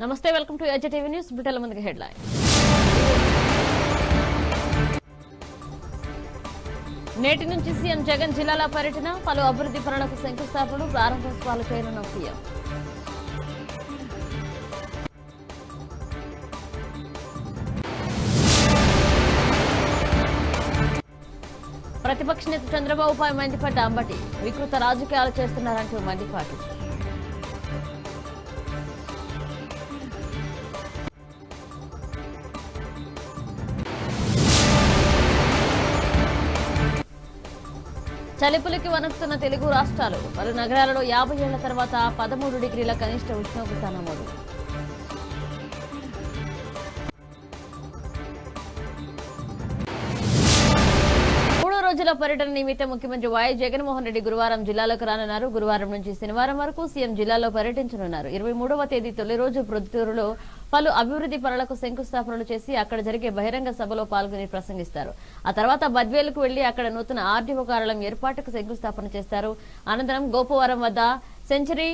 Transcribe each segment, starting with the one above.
నమస్తే, welcome to ఏజీటీవీ news. Britain ముందుగా headline. నేటి నుంచి సీఎం జగన్ జిల్లాల పర్యటన, పలు అభివృద్ధి పనులకు శంకుస్థాపనలు, ప్రారంభోత్సవాలు చేయనున్న సీఎం. ప్రతిపక్ష నేత చంద్రబాబుపై మండిపడ్డ అంబటి, వికృత రాజకీయాలు చేస్తున్నారంటూ మండిపాటు. చలిపులికి వణుకుతున్న తెలుగు రాష్ట్రాలు, పలు నగరాలలో 50 ఏళ్ల తర్వాత 13 డిగ్రీల కనిష్ట ఉష్ణోగ్రత నమోదు. రోజుల పర్యటన నిమిత్తం ముఖ్యమంత్రి వైఎస్ జగన్మోహన్ రెడ్డి గురువారం జిల్లాలోకి రానున్నారు. గురువారం నుంచి శనివారం వరకు సీఎం జిల్లాలో పర్యటించనున్నారు. 23వ తేదీ తొలి రోజు ప్రొద్దుటూరులో పలు అభివృద్ధి పనులకు శంకుస్థాపనలు చేసి అక్కడ జరిగే బహిరంగ సభలో పాల్గొని ప్రసంగిస్తారు. ఆ తర్వాత బద్వేలుకు వెళ్లి అక్కడ నూతన ఆర్డీఓ కార్యాలయం ఏర్పాటుకు శంకుస్థాపన చేస్తారు. అనంతరం గోపవరం వద్ద సెంచరీ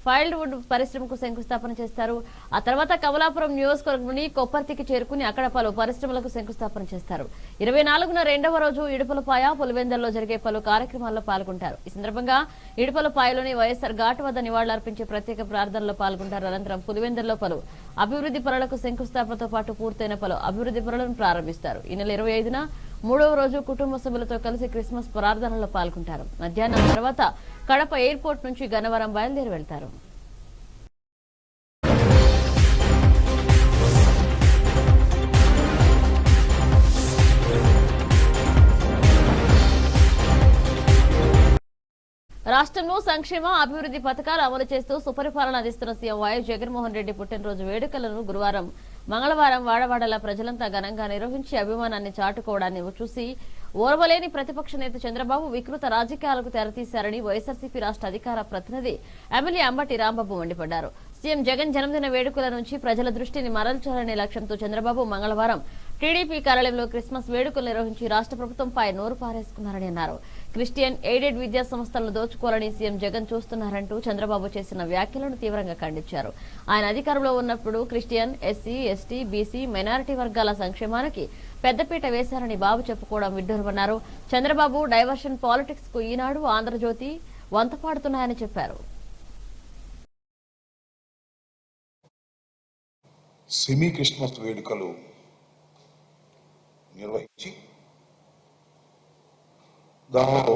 ఫైల్డ్ వుడ్ పరిశ్రమకు శంకుస్థాపన చేస్తారు. ఆ తర్వాత కమలాపురం నియోజకవర్గంలోని కొప్పర్తికి చేరుకుని అక్కడ పలు పరిశ్రమలకు శంకుస్థాపన చేస్తారు. 24న రెండవ రోజు ఇడుపులపాయ, పులివెందల్లో జరిగే పలు కార్యక్రమాల్లో పాల్గొంటారు. ఈ సందర్భంగా ఇడుపులపాయలోని వైఎస్ఆర్ ఘాట్ వద్ద నివాళులర్పించే ప్రత్యేక ప్రార్థనలో పాల్గొంటారు. అనంతరం పులివెందల్లో పలు అభివృద్ధి పనులకు శంకుస్థాపనతో పాటు పూర్తయిన పలు అభివృద్ధి పనులను ప్రారంభిస్తారు. ఈ నెల 25న 3వ రోజు కుటుంబ సభ్యులతో కలిసి క్రిస్మస్ ప్రార్థనలో పాల్గొంటారు. మధ్యాహ్నం తర్వాత కడప ఎయిర్పోర్ట్ నుంచి గన్నవరం బయలుదేరి వెళ్తారు. రాష్ట్రంలో సంక్షేమ అభివృద్ధి పథకాలు అమలు చేస్తూ సుపరిపాలన అందిస్తున్న సీఎం వైఎస్ జగన్మోహన్ రెడ్డి పుట్టినరోజు వేడుకలను గురువారం, మంగళవారం వాడవాడల ప్రజలంతా ఘనంగా నిర్వహించి అభిమానాన్ని చాటుకోవడాన్ని చూసి ఓర్వలేని ప్రతిపక్ష నేత చంద్రబాబు వికృత రాజకీయాలకు తెరతీశారని వైఎస్ఆర్సీపీ రాష్ట్ర అధికార ప్రతినిధి ఎమ్మెల్యే అంబటి రాంబాబు మండిపడ్డారు. సీఎం జగన్ జన్మదిన వేడుకల నుంచి ప్రజల దృష్టిని మరల్చాలనే లక్ష్యంతో చంద్రబాబు మంగళవారం టీడీపీ కార్యాలయంలో క్రిస్మస్ వేడుకలు నిర్వహించి రాష్ట్ర ప్రభుత్వంపై నోరు పారేసుకున్నారని అన్నారు. క్రిస్టియన్ ఎయిడెడ్ విద్యా సంస్థలను దోచుకోవాలని సీఎం జగన్ చూస్తున్నారంటూ చంద్రబాబు చేసిన వ్యాఖ్యలను తీవ్రంగా ఖండించారు. ఆయన అధికారంలో ఉన్నప్పుడు Christian, SC, ST, BC, minority వర్గాల సంక్షేమానికి పెద్దపీట వేశారని బాబు చెప్పుకోవడం విడ్డూరమన్నారు. చంద్రబాబు డైవర్షన్ పాలిటిక్స్ కు ఈనాడు, ఆంధ్రజ్యోతి వంతపాడుతున్నాయని చెప్పారు. సెమీ క్రిస్మస్ వేడుకలు నిర్వహించి దానిలో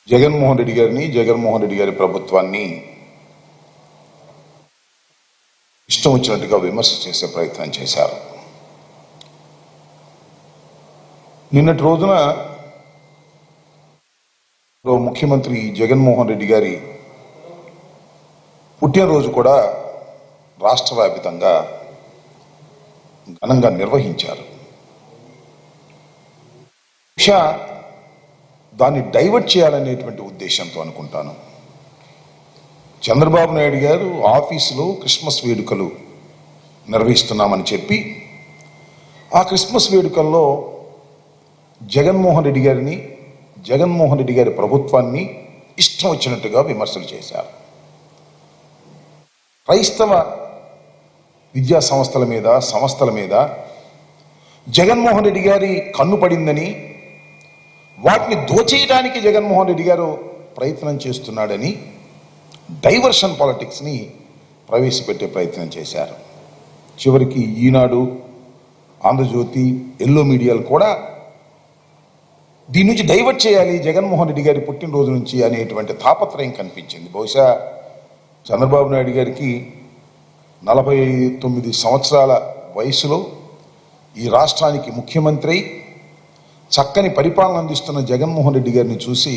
జగన్మోహన్ రెడ్డి గారిని, జగన్మోహన్ రెడ్డి గారి ప్రభుత్వాన్ని ఇష్టం వచ్చినట్టుగా విమర్శ చేసే ప్రయత్నం చేశారు. నిన్నటి రోజున ముఖ్యమంత్రి జగన్మోహన్ రెడ్డి గారి పుట్టినరోజు కూడా రాష్ట్ర వ్యాప్తంగా ఘనంగా నిర్వహించారు. దాన్ని డైవర్ట్ చేయాలనేటువంటి ఉద్దేశంతో అనుకుంటాను చంద్రబాబు నాయుడు గారు ఆఫీసులో క్రిస్మస్ వేడుకలు నిర్వహిస్తున్నామని చెప్పి ఆ క్రిస్మస్ వేడుకల్లో జగన్మోహన్ రెడ్డి గారిని, జగన్మోహన్ రెడ్డి గారి ప్రభుత్వాన్ని ఇష్టం వచ్చినట్టుగా విమర్శలు చేశారు. క్రైస్తవ విద్యా సంస్థల మీద జగన్మోహన్ రెడ్డి గారి కన్ను పడిందని, వాటిని దోచేయడానికి జగన్మోహన్ రెడ్డి గారు ప్రయత్నం చేస్తున్నాడని డైవర్షన్ పాలిటిక్స్ని ప్రవేశపెట్టే ప్రయత్నం చేశారు. చివరికి ఈనాడు, ఆంధ్రజ్యోతి, ఎల్లో మీడియాలు కూడా దీని నుంచి డైవర్ట్ చేయాలి జగన్మోహన్ రెడ్డి గారి పుట్టినరోజు నుంచి అనేటువంటి తాపత్రయం కనిపించింది. బహుశా చంద్రబాబు నాయుడు గారికి 49 సంవత్సరాల వయసులో ఈ రాష్ట్రానికి ముఖ్యమంత్రి చక్కని పరిపాలన అందిస్తున్న జగన్మోహన్ రెడ్డి గారిని చూసి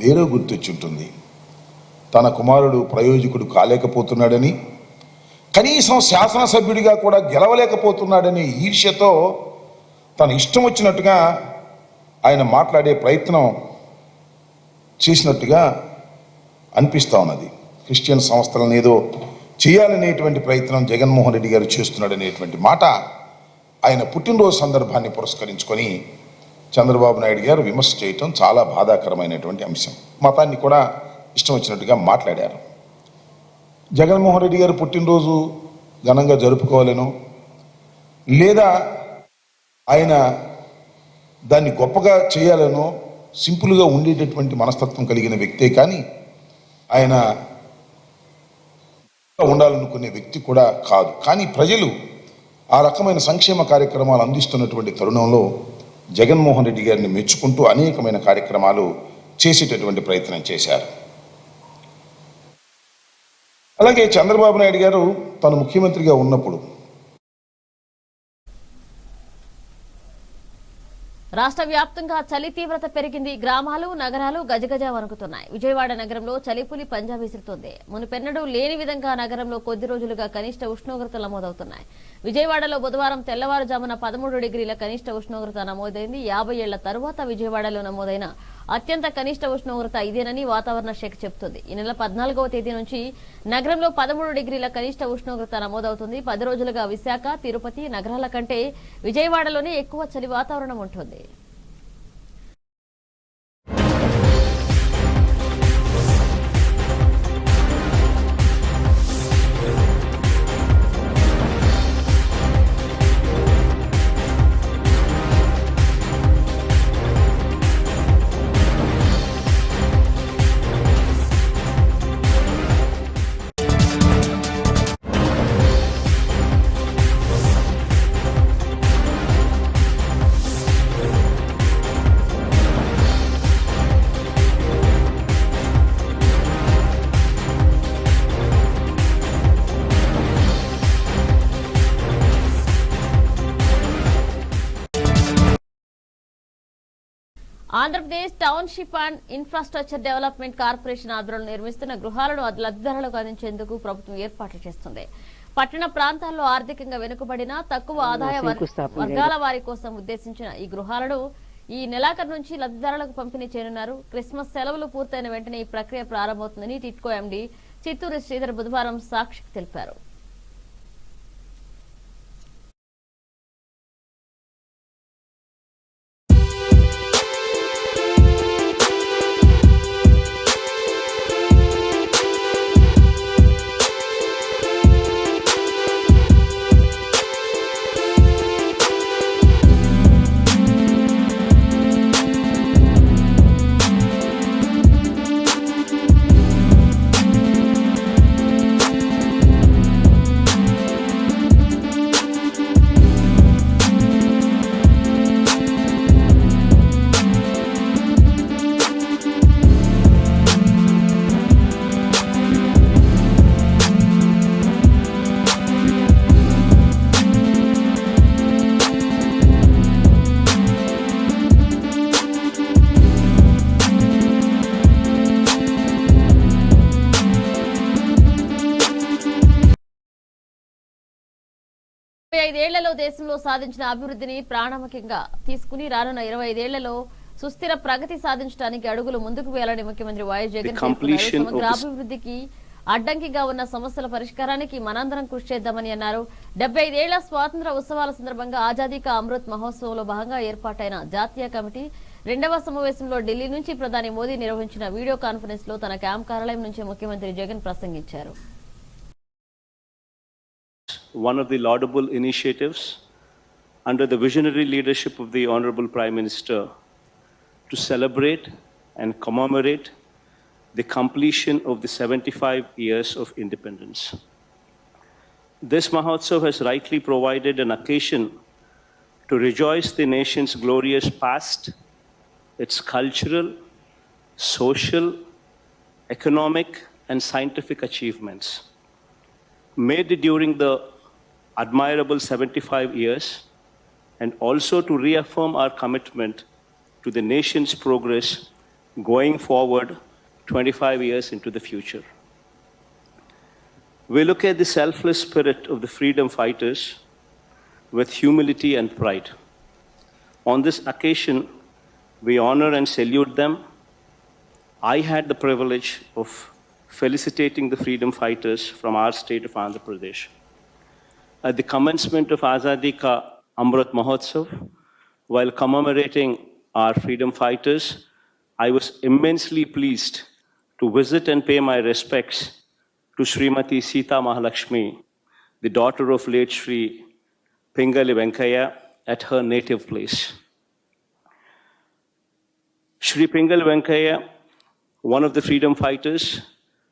వేరే గుర్తొచ్చుంటుంది. తన కుమారుడు ప్రయోజకుడు కాలేకపోతున్నాడని, కనీసం శాసనసభ్యుడిగా కూడా గెలవలేకపోతున్నాడనే ఈర్ష్యతో తన ఇష్టం వచ్చినట్టుగా ఆయన మాట్లాడే ప్రయత్నం చేసినట్టుగా అనిపిస్తూ ఉన్నది. క్రిస్టియన్ సంస్థలను ఏదో చేయాలనేటువంటి ప్రయత్నం జగన్మోహన్ రెడ్డి గారు చేస్తున్నాడనేటువంటి మాట ఆయన పుట్టినరోజు సందర్భాన్ని పురస్కరించుకొని చంద్రబాబు నాయుడు గారు విమర్శ చేయటం చాలా బాధాకరమైనటువంటి అంశం. మతాన్ని కూడా ఇష్టం వచ్చినట్టుగా మాట్లాడారు. జగన్మోహన్ రెడ్డి గారు పుట్టినరోజు ఘనంగా జరుపుకోవాలను, లేదా ఆయన దాన్ని గొప్పగా చేయాలనో సింపుల్గా ఉండేటటువంటి మనస్తత్వం కలిగిన వ్యక్తే కానీ ఆయన ఉండాలనుకునే వ్యక్తి కూడా కాదు. కానీ ప్రజలు ఆ రకమైన సంక్షేమ కార్యక్రమాలు అందిస్తున్నటువంటి తరుణంలో జగన్మోహన్ రెడ్డి గారిని మెచ్చుకుంటూ అనేకమైన కార్యక్రమాలు చేసేటటువంటి ప్రయత్నం చేశారు. అలాగే చంద్రబాబు నాయుడు గారు తాను ముఖ్యమంత్రిగా ఉన్నప్పుడు రాష్ట్ర వ్యాప్తంగా చలి తీవ్రత పెరిగింది. గ్రామాలు, నగరాలు గజగజ వణుకుతున్నాయి. విజయవాడ నగరంలో చలిపులి పంజా విసురుతోంది. మునుపెన్నడూ లేని విధంగా నగరంలో కొద్ది రోజులుగా కనిష్ట ఉష్ణోగ్రతలు నమోదవుతున్నాయి. విజయవాడలో బుధవారం తెల్లవారుజామున 13 డిగ్రీల కనిష్ట ఉష్ణోగ్రత నమోదైంది. 50 ఏళ్ల తరువాత విజయవాడలో నమోదైన అత్యంత కనిష్ట ఉష్ణోగ్రత ఇదేనని వాతావరణ శాఖ చెబుతోంది. ఈ నెల 14వ తేదీ నుంచి నగరంలో 13 డిగ్రీల కనిష్ట ఉష్ణోగ్రత నమోదవుతుంది. 10 రోజులుగా విశాఖ, తిరుపతి నగరాల కంటే విజయవాడలోనే ఎక్కువ చలి వాతావరణం ఉంటుంది. Andhra Pradesh township and infrastructure development corporation ఆధ్వర్యంలో నిర్మిస్తున్న గృహాలను లబ్ధిదారులకు అందించేందుకు ప్రభుత్వం ఏర్పాట్లు చేస్తుంది. పట్టణ ప్రాంతాల్లో ఆర్థికంగా వెనుకబడిన తక్కువ ఆదాయ వర్గాల వారి కోసం ఉద్దేశించిన ఈ గృహాలను ఈ నెలాఖరు నుంచి లబ్ధిదారులకు పంపిణీ చేయనున్నారు. క్రిస్మస్ సెలవులు పూర్తయిన వెంటనే ఈ ప్రక్రియ ప్రారంభమవుతుందని టిట్కో ఎండీ చిత్తూరు శ్రీధర్ బుధవారం సాక్షికి తెలిపారు. ఐదేళ్లలో దేశంలో సాధించిన అభివృద్ధిని ప్రాణముఖ్యంగా తీసుకుని రానున్న 25 ఏళ్లలో సుస్థిర ప్రగతి సాధించడానికి అడుగులు ముందుకు వేయాలని ముఖ్యమంత్రి వైఎస్ జగన్ పేర్కొన్నారు. సమగ్ర అభివృద్ధికి అడ్డంకిగా ఉన్న సమస్యల పరిష్కారానికి మనందరం కృషి చేద్దామని అన్నారు. 75 ఏళ్ల స్వాతంత్ర ఉత్సవాల సందర్భంగా ఆజాదీ కా అమృత్ మహోత్సవంలో భాగంగా ఏర్పాటైన జాతీయ కమిటీ 2వ సమావేశంలో ఢిల్లీ నుంచి ప్రధాని మోదీ నిర్వహించిన వీడియో కాన్ఫరెన్స్ లో తన క్యాంప్ కార్యాలయం నుంచి ముఖ్యమంత్రి జగన్ ప్రసంగించారు. One of the laudable initiatives under the visionary leadership of the Honorable Prime Minister to celebrate and commemorate the completion of the 75 years of independence. This Mahotsav has rightly provided an occasion to rejoice the nation's glorious past, its cultural, social, economic, and scientific achievements made during the admirable 75 years, and also to reaffirm our commitment to the nation's progress going forward 25 years into the future. We look at the selfless spirit of the freedom fighters with humility and pride. On this occasion, we honor and salute them. I had the privilege of felicitating the freedom fighters from our state of Andhra Pradesh. At the commencement of Azadi Ka Amrit Mahotsav, while commemorating our freedom fighters, I was immensely pleased to visit and pay my respects to Srimati Sita Mahalakshmi, the daughter of late Sri Pingali Venkaya, at her native place. Sri Pingali Venkaya, one of the freedom fighters,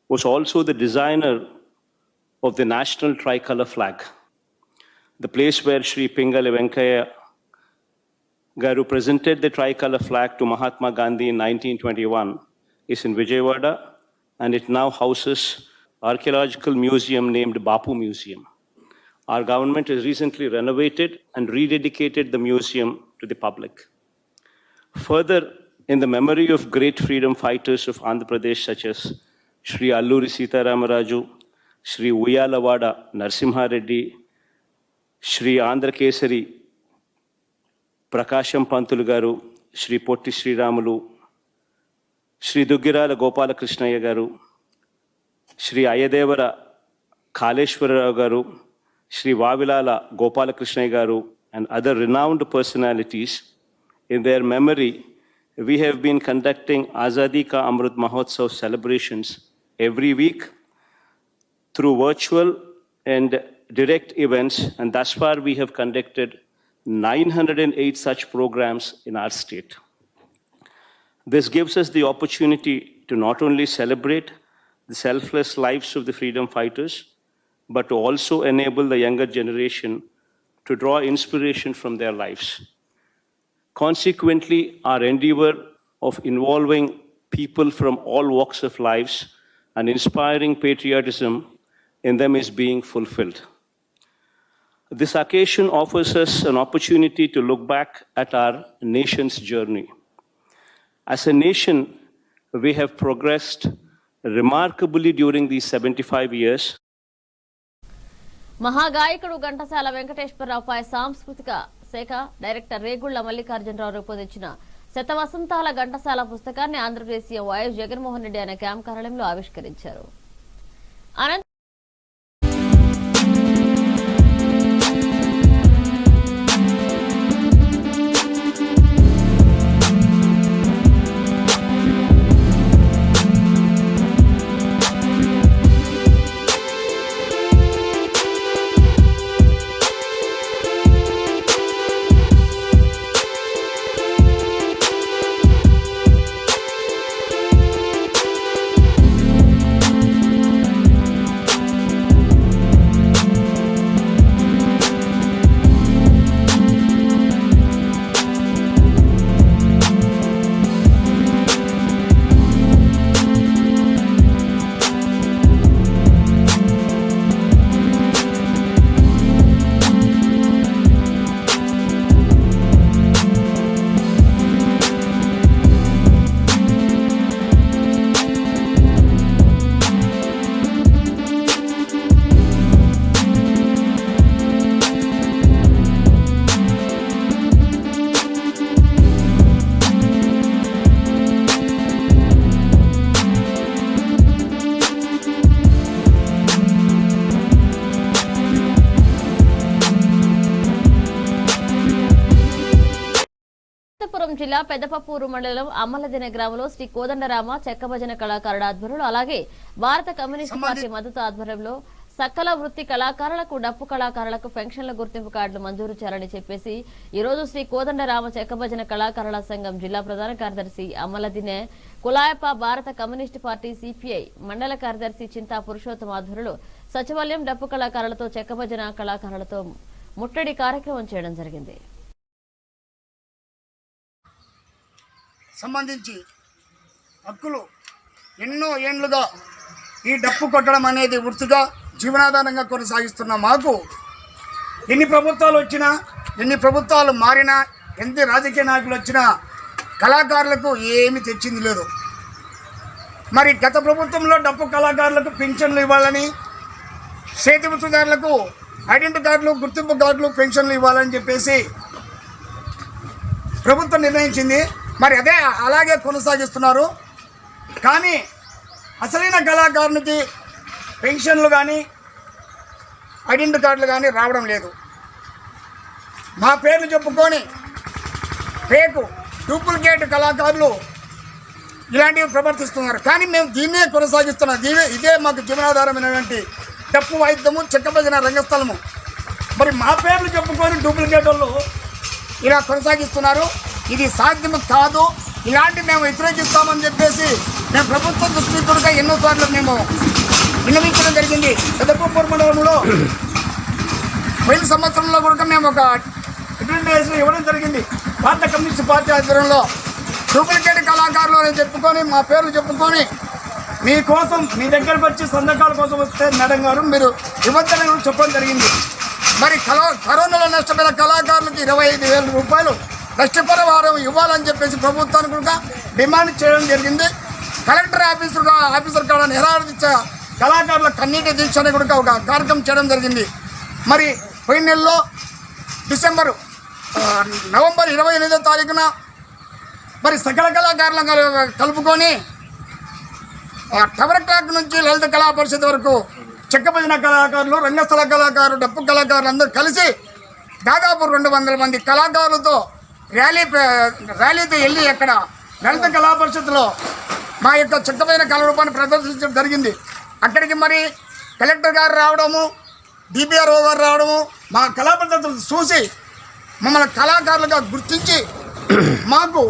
was also the designer of the national tricolor flag. The place where Sri Pingali Venkaya Garu presented the tricolor flag to Mahatma Gandhi in 1921 is in Vijayawada, and it now houses archaeological museum named Bapu Museum. Our government has recently renovated and rededicated the museum to the public. Further, in the memory of great freedom fighters of Andhra Pradesh such as Sri Alluri Sitaramaraju, Sri Uyalavada Narsimha Reddy, Sri Andhra Kesari Prakasham Pantulu Garu, Sri Potti Sri Ramulu, Sri Duggirala Gopala Krishnaya Garu, Sri Ayadevara Kaleshwara Garu, Sri Vavilala Gopala Krishnaya Garu, and other renowned personalities, in their memory, we have been conducting Azadi Ka Amrit Mahotsav celebrations every week through virtual and direct events, and thus far we have conducted 908 such programs in our state. This gives us the opportunity to not only celebrate the selfless lives of the freedom fighters, but to also enable the younger generation to draw inspiration from their lives. Consequently, our endeavor of involving people from all walks of lives and inspiring patriotism in them is being fulfilled. This occasion offers us an opportunity to look back at our nation's journey. As a nation, we have progressed remarkably during these 75 years. మహాగాయకుడు Ghantasala వెంకటేశ్వరరావుపై సాంస్కృతిక శాఖ director Regulla Mallikarjunarao రూపొందించిన శతవసంతాల ఘంటసాల పుస్తకాన్ని Andhra Pradesh CM YS Jaganmohan Reddy ఆయన camp కార్యాలయంలో ఆవిష్కరించారు. జిల్లా పెద్దపప్పూరు మండలం అమ్మలదిన గ్రామంలో శ్రీ కోదండరామ చెక్కభజన కళాకారుల ఆధ్వర్యంలో అలాగే భారత కమ్యూనిస్టు పార్టీ మద్దతు ఆధ్వర్యంలో సకల వృత్తి కళాకారులకు డప్పు కళాకారులకు పెన్షన్ల గుర్తింపు కార్డులు మంజూరు చేయాలని చెప్పేసి ఈ రోజు శ్రీ కోదండరామ చెక్కభజన కళాకారుల సంఘం జిల్లా ప్రధాన కార్యదర్శి అమ్మలదినే కులాయప భారత కమ్యూనిస్టు పార్టీ సిపిఐ మండల కార్యదర్శి చింతా పురుషోత్తమ ఆధ్వర్యంలో సచివాలయం డప్పు కళాకారులతో చెక్కభజన కళాకారులతో ముట్టడి కార్యక్రమం చేయడం జరిగింది. సంబంధించి హక్కులు ఎన్నో ఏండ్లుగా ఈ డప్పు కొట్టడం అనేది వృత్తిగా జీవనాధారంగా కొనసాగిస్తున్న మాకు ఎన్ని ప్రభుత్వాలు వచ్చినా ఎన్ని ప్రభుత్వాలు మారినా ఎంత రాజకీయ నాయకులు వచ్చినా కళాకారులకు ఏమి తెచ్చింది లేదు. మరి గత ప్రభుత్వంలో డప్పు కళాకారులకు పింఛన్లు ఇవ్వాలని, చేతి వృత్తిదారులకు ఐడెంటిటీ కార్డులు, గుర్తింపు కార్డులు, పెన్షన్లు ఇవ్వాలని చెప్పేసి ప్రభుత్వం నిర్ణయించింది. మరి అలాగే కొనసాగిస్తున్నారు. కానీ అసలైన కళాకారునికి పెన్షన్లు కానీ ఐడెంటిటీ కార్డులు కానీ రావడం లేదు. మా పేర్లు చెప్పుకొని ఫేకు డూప్లికేట్ కళాకారులు ఇలాంటివి ప్రవర్తిస్తున్నారు. కానీ మేము దీన్నే కొనసాగిస్తున్నాం. ఇదే మాకు జీవనాధారమైనటువంటి డప్పు వాయిద్యము, చెక్క భజన రంగస్థలము. మరి మా పేర్లు చెప్పుకొని డూప్లికేట్ వాళ్ళు ఇలా కొనసాగిస్తున్నారు. ఇది సాధ్యం కాదు. ఇలాంటి మేము వ్యతిరేకిస్తామని చెప్పేసి మేము ప్రభుత్వ దృష్టిగా ఎన్నోసార్లు మేము విన్నవించడం జరిగింది. పెద్దపూర్ మండలంలో పోయిన సంవత్సరంలో కూడా మేము ఒక రిప్రజెంటేషన్ ఇవ్వడం జరిగింది. భారత కమ్యూనిస్ట్ పార్టీ ఆధ్వర్యంలో డూప్లికేట్ కళాకారులు అని చెప్పుకొని మా పేర్లు చెప్పుకొని మీకోసం మీ దగ్గరకు వచ్చి సంతకాల కోసం వస్తే మేడం గారు మీరు ఇవ్వద్దని చెప్పడం జరిగింది. మరి కరోనాలో నష్టపోయిన కళాకారులకు 25,000 రూపాయలు నష్టపరిహారం ఇవ్వాలని చెప్పేసి ప్రభుత్వానికి కూడా డిమాండ్ చేయడం జరిగింది. కలెక్టర్ ఆఫీసర్ కాడ నిరాదీక్ష కళాకారుల కన్నీటి దీక్ష అని కూడా ఒక కార్యక్రమం చేయడం జరిగింది. మరి పోయిన నెలలో నవంబర్ 28వ తారీఖున మరి సకల కళాకారులను కలుపుకొని టవర్ క్లాక్ నుంచి లలిత కళా పరిషత్ వరకు చెక్క భజన కళాకారులు, రంగస్థల కళాకారులు, డప్పు కళాకారులు అందరూ కలిసి దాదాపు 200 మంది కళాకారులతో ర్యాలీతో వెళ్ళి అక్కడ లలిత కళా పరిషత్లో మా యొక్క చెక్క భజన కళారూపాన్ని ప్రదర్శించడం జరిగింది. అక్కడికి మరి కలెక్టర్ గారు రావడము, డిపిఆర్ఓ గారు రావడము, మా కళా పద్ధతులు చూసి మమ్మల్ని కళాకారులుగా గుర్తించి మాకు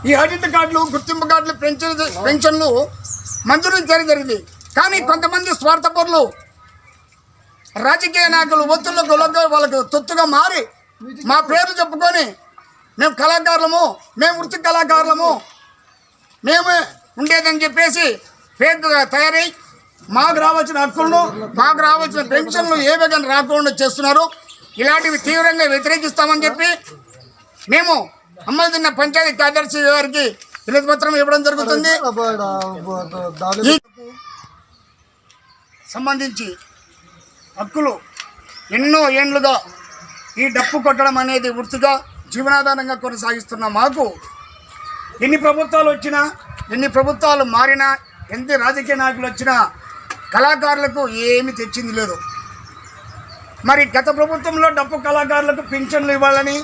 ఈ ఐడెంటిటీ కార్డులు, గుర్తింపు కార్డులు, పెన్షన్లు మంజూరు చేయడం జరిగింది. కానీ కొంతమంది స్వార్థపరులు, రాజకీయ నాయకులు ఒత్తులకు వాళ్ళకు తొత్తుగా మారి మా పేర్లు చెప్పుకొని మేము కళాకారులము, మేము వృత్తి కళాకారులము, మేమే ఉండేదని చెప్పేసి పేరుగా తయారై మాకు రావాల్సిన హక్కులను, మాకు రావాల్సిన పెన్షన్లు ఏ విధంగా రాకుండా చేస్తున్నారు. ఇలాంటివి తీవ్రంగా వ్యతిరేకిస్తామని చెప్పి మేము అమ్మల్దిన్న పంచాయతీ కార్యదర్శి గారికి వినతి పత్రం ఇవ్వడం జరుగుతుంది. సంబంధించి హక్కులు ఎన్నో ఏండ్లుగా ఈ డప్పు కొట్టడం అనేది వృత్తిగా జీవనాధారంగా కొనసాగిస్తున్న మాకు ఎన్ని ప్రభుత్వాలు వచ్చినా, ఎన్ని ప్రభుత్వాలు మారినా, ఎంత రాజకీయ నాయకులు వచ్చినా కళాకారులకు ఏమీ తెచ్చింది లేదు. మరి గత ప్రభుత్వంలో డప్పు కళాకారులకు పెన్షన్లు ఇవ్వాలని,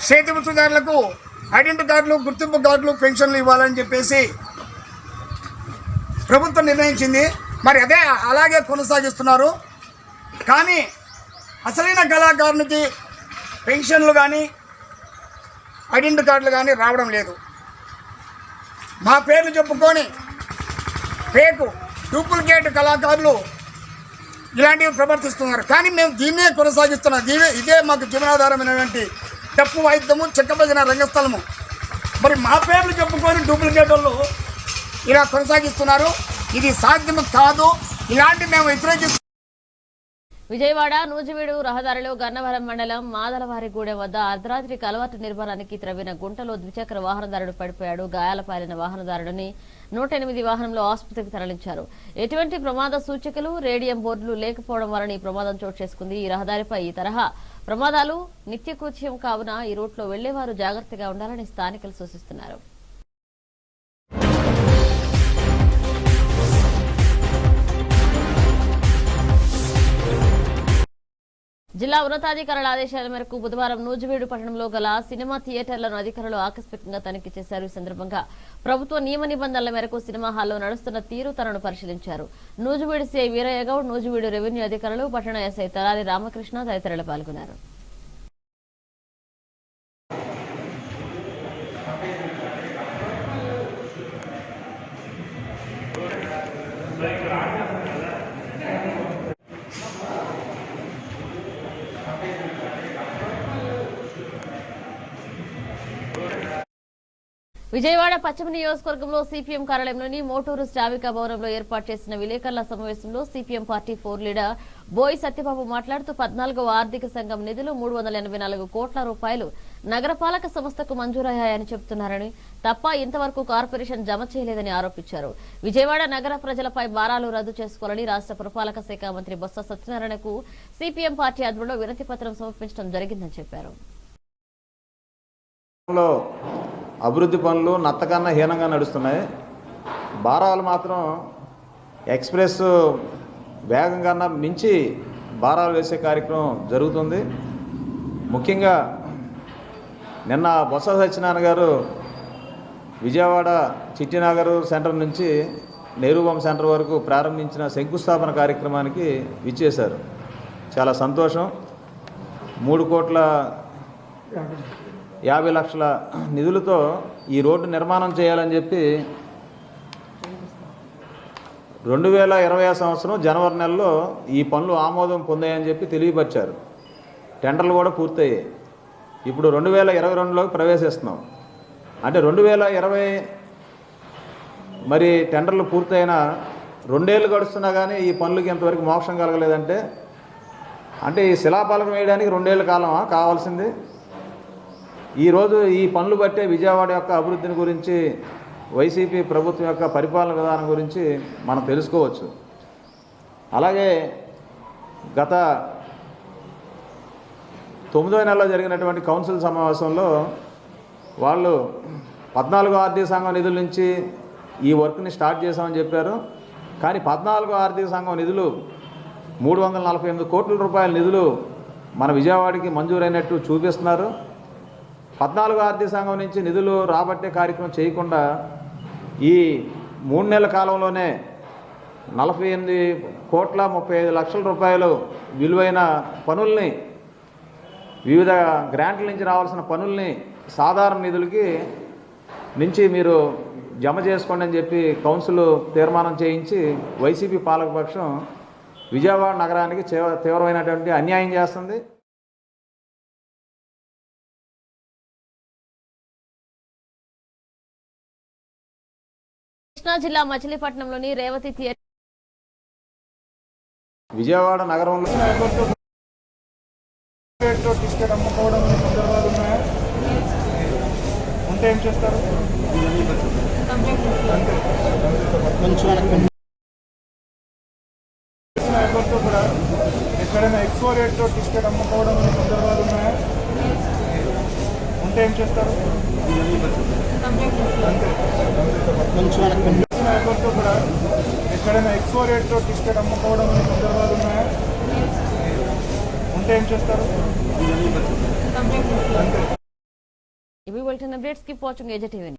చేతి వృత్తిదారులకు ఐడెంటిటీ కార్డులు, గుర్తింపు కార్డులు, పెన్షన్లు ఇవ్వాలని చెప్పేసి ప్రభుత్వం నిర్ణయించింది. మరి అదే అలాగే కొనసాగిస్తున్నారు. కానీ అసలైన కళాకారునికి పెన్షన్లు కానీ ఐడెంటిటీ కార్డులు కానీ రావడం లేదు. మా పేర్లు చెప్పుకొని ఫేకు డూప్లికేట్ కళాకారులు ఇలాంటివి ప్రవర్తిస్తున్నారు. కానీ మేము దీన్నే కొనసాగిస్తున్నాం. ఇదే మాకు జీవనాధారమైనటువంటి డప్పు వాయిద్యము, చెక్క భజన రంగస్థలము. మరి మా పేర్లు చెప్పుకొని డూప్లికేట్ వాళ్ళు ఇలా కొనసాగిస్తున్నారు. ఇది సాధ్యం కాదు. ఇలాంటి మేము వ్యతిరేకిస్తున్నాం. విజయవాడ నూజివీడు రహదారిలో గన్నవరం మండలం మాదలవారిగూడెం వద్ద అర్ధరాత్రి కలవాటు నిర్మాణానికి త్రవ్విన గుంటలో ద్విచక్ర వాహనదారుడు పడిపోయాడు. గాయాల పాలిన వాహనదారుడిని 108 వాహనంలో ఆసుపత్రికి తరలించారు. ఎటువంటి ప్రమాద సూచికలు, రేడియం బోర్డులు లేకపోవడం వలన ఈ ప్రమాదం చోటు చేసుకుంది. ఈ రహదారిపై ఈ తరహా ప్రమాదాలు నిత్యకృత్యం కావున ఈ రూట్లో వెళ్లేవారు జాగ్రత్తగా ఉండాలని స్థానికులు సూచిస్తున్నారు. జిల్లా ఉన్నతాధికారుల ఆదేశాల మేరకు బుధవారం నూజివీడు పట్టణంలో గల సినిమా థియేటర్లను అధికారులు ఆకస్మికంగా తనిఖీ చేశారు. ఈ సందర్భంగా ప్రభుత్వ నియమ నిబంధనల మేరకు సినిమా హాల్లో నడుస్తున్న తీరుతనను పరిశీలించారు. నూజివీడు సిఐ వీరయ్య గౌడ్, నూజివీడు రెవెన్యూ అధికారులు, పట్టణ ఎస్ఐ తలారి రామకృష్ణ తదితరులు పాల్గొన్నారు. విజయవాడ పశ్చిమ నియోజకవర్గంలో సిపిఎం కార్యాలయంలోని మోటూరు శ్రావిక భవనంలో ఏర్పాటు చేసిన విలేకరుల సమావేశంలో సిపిఎం పార్టీ 4 లీడర్ బోయి సత్యబాబు మాట్లాడుతూ 14వ ఆర్థిక సంఘం నిధులు 384 కోట్ల రూపాయలు నగరపాలక సంస్థకు మంజూరయ్యాయని చెబుతున్నారని, తప్ప ఇంతవరకు కార్పొరేషన్ జమ చేయలేదని ఆరోపించారు. విజయవాడ నగర ప్రజలపై భారాలు రద్దు చేసుకోవాలని రాష్ట్ర పురపాలక శాఖ మంత్రి బొత్స సత్యనారాయణకు సిపిఎం పార్టీ ఆధ్వర్యంలో వినతి పత్రం సమర్పించడం జరిగిందని చెప్పారు. అభివృద్ధి పనులు నత్తకన్నా హీనంగా నడుస్తున్నాయి. భారాలు మాత్రం ఎక్స్ప్రెస్ వేగం కన్నా మించి భారాలు వేసే కార్యక్రమం జరుగుతుంది. ముఖ్యంగా నిన్న బొత్స సత్యనారాయణ గారు విజయవాడ చిట్టినగర్ సెంటర్ నుంచి నెహ్రూబొమ్మ సెంటర్ వరకు ప్రారంభించిన శంకుస్థాపన కార్యక్రమానికి విచ్చేశారు. చాలా సంతోషం. 3,50,00,000 నిధులతో ఈ రోడ్డు నిర్మాణం చేయాలని చెప్పి 2020 సంవత్సరం జనవరి నెలలో ఈ పనులు ఆమోదం పొందాయని చెప్పి తెలియపరిచారు. టెండర్లు కూడా పూర్తయ్యాయి. ఇప్పుడు 2022లోకి ప్రవేశిస్తున్నాం. అంటే 2020 మరి టెండర్లు పూర్తయిన 2 ఏళ్ళు గడుస్తున్నా కానీ ఈ పనులకి ఇంతవరకు మోక్షం కలగలేదంటే అంటే ఈ శిలాఫలకం వేయడానికి 2 ఏళ్ళ కాలమా కావాల్సింది? ఈరోజు ఈ పనులు బట్టే విజయవాడ యొక్క అభివృద్ధిని గురించి, వైసీపీ ప్రభుత్వం యొక్క పరిపాలన విధానం గురించి మనం తెలుసుకోవచ్చు. అలాగే గత 9వ నెలలో జరిగినటువంటి కౌన్సిల్ సమావేశంలో వాళ్ళు 14వ ఆర్థిక సంఘం నిధుల నుంచి ఈ వర్క్ని స్టార్ట్ చేశామని చెప్పారు. కానీ 14వ ఆర్థిక సంఘం నిధులు 348 కోట్ల రూపాయల నిధులు మన విజయవాడకి మంజూరైనట్టు చూపిస్తున్నారు. 14వ ఆర్థిక సంఘం నుంచి నిధులు రాబట్టే కార్యక్రమం చేయకుండా ఈ 3 నెలల కాలంలోనే 48,35,00,000 రూపాయలు విలువైన పనుల్ని, వివిధ గ్రాంట్ల నుంచి రావాల్సిన పనుల్ని సాధారణ నిధులకి నుంచి మీరు జమ చేసుకోండి అని చెప్పి కౌన్సిల్ తీర్మానం చేయించి వైసీపీ పాలకపక్షం విజయవాడ నగరానికి తీవ్రమైనటువంటి అన్యాయం చేస్తుంది. కృష్ణా జిల్లా మచిలీపట్నంలోని రేవతి థియేటర్ విజయవాడ నగరంలో టికెట్ అమ్ముకోవడం సందర్భాలు ఉన్నాయా? ఉంటే ఏం చేస్తారు? ఎవరితో కూడా ఎక్కడైనా ఎక్కువ రేట్తో టికెట్ అమ్ముకోవడం సందర్భాలు ఉన్నాయా? ఉంటే ఏం చేస్తారు? ఎవరితో కూడా ఎక్కడైనా ఎక్కువ రేట్తో టికెట్ అమ్ముకోవడం సందర్భాలు ఉన్నాయా? ఉంటే ఏం చేస్తారు? ఇవి bulletin updates. Keep watching AJ TV.